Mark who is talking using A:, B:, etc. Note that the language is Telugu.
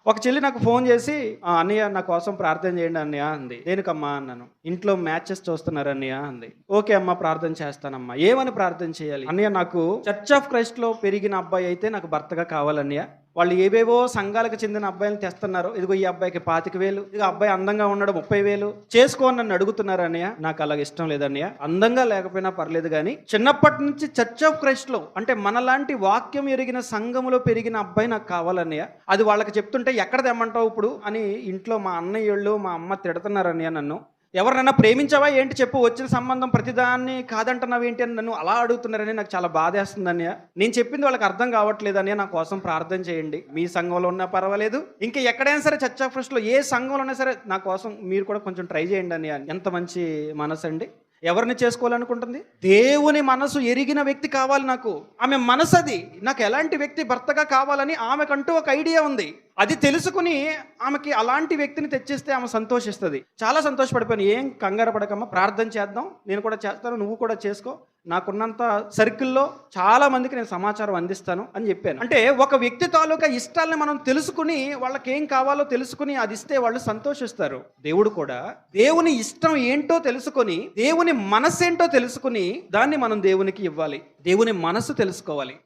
A: ఒక చెల్లి నాకు ఫోన్ చేసి, అన్నయ్య నా కోసం ప్రార్థన చేయండి అన్నయ్య అంది. దేనికమ్మా అన్నాను. ఇంట్లో మ్యాచెస్ చూస్తున్నారు అన్నయ్య అంది. ఓకే అమ్మా, ప్రార్థన చేస్తానమ్మా. ఏమని ప్రార్థన చేయాలి? అన్నయ్య, నాకు చర్చ్ ఆఫ్ క్రైస్ట్ లో పెరిగిన అబ్బాయి అయితే నాకు భర్తగా కావాలన్నయ్య. వాళ్ళు ఏవేవో సంఘాలకు చెందిన అబ్బాయిలు తెస్తున్నారు. ఇదిగో ఈ అబ్బాయికి 25,000, ఇదిగో అబ్బాయి అందంగా ఉన్నాడు 30,000 చేసుకో అని నన్ను అడుగుతున్నారు అన్నయ్య. నాకు అలాగ ఇష్టం లేదన్నయ్య. అందంగా లేకపోయినా పర్లేదు కానీ చిన్నప్పటి నుంచి చర్చ్ ఆఫ్ క్రైస్ట్ లో అంటే మనలాంటి వాక్యం ఎరిగిన సంఘములో పెరిగిన అబ్బాయి నాకు కావాలన్నయ్య. అది వాళ్ళకి చెప్తుంటే ఎక్కడ తెమ్మంటావు ఇప్పుడు అని ఇంట్లో మా అన్నయ్యోళ్ళు మా అమ్మ తిడుతున్నారు అన్నయ్య. నన్ను ఎవరినైనా ప్రేమించావా ఏంటి చెప్పు, వచ్చిన సంబంధం ప్రతిదాన్ని కాదంటున్నావు ఏంటి అని నన్ను అలా అడుగుతున్నారని నాకు చాలా బాధేస్తుంది అన్నయ్య. నేను చెప్పింది వాళ్ళకి అర్థం కావట్లేదు అన్నయ్య. నా కోసం ప్రార్థన చేయండి. మీ సంఘంలో ఉన్నా పర్వాలేదు, ఇంకా ఎక్కడైనా సరే చర్చ్ ఆఫ్ క్రైస్ట్ లో ఏ సంఘంలో ఉన్నా సరే నా కోసం మీరు కూడా కొంచెం ట్రై చేయండి అన్నయ్య. ఎంత మంచి మనసు అండి. ఎవరిని చేసుకోవాలనుకుంటుంది? దేవుని మనసు ఎరిగిన వ్యక్తి కావాలి నాకు. ఆమె మనసు అది. నాకు ఎలాంటి వ్యక్తి భర్తగా కావాలని ఆమెకంటూ ఒక ఐడియా ఉంది. అది తెలుసుకుని ఆమెకి అలాంటి వ్యక్తిని తెచ్చిస్తే ఆమె సంతోషిస్తుంది. చాలా సంతోషపడిపోయాను. ఏం కంగారు పడకమ్మా, ప్రార్థన చేద్దాం, నేను కూడా చేస్తాను, నువ్వు కూడా చేసుకో, నాకున్నంత సర్కిల్లో చాలా మందికి నేను సమాచారం అందిస్తాను అని చెప్పాను. అంటే ఒక వ్యక్తి తాలూకా ఇష్టాలని మనం తెలుసుకుని వాళ్ళకి ఏం కావాలో తెలుసుకుని అది ఇస్తే వాళ్ళు సంతోషిస్తారు. దేవుడు కూడా దేవుని ఇష్టం ఏంటో తెలుసుకొని దేవుని మనసు ఏంటో తెలుసుకుని దాన్ని మనం దేవునికి ఇవ్వాలి. దేవుని మనసు తెలుసుకోవాలి.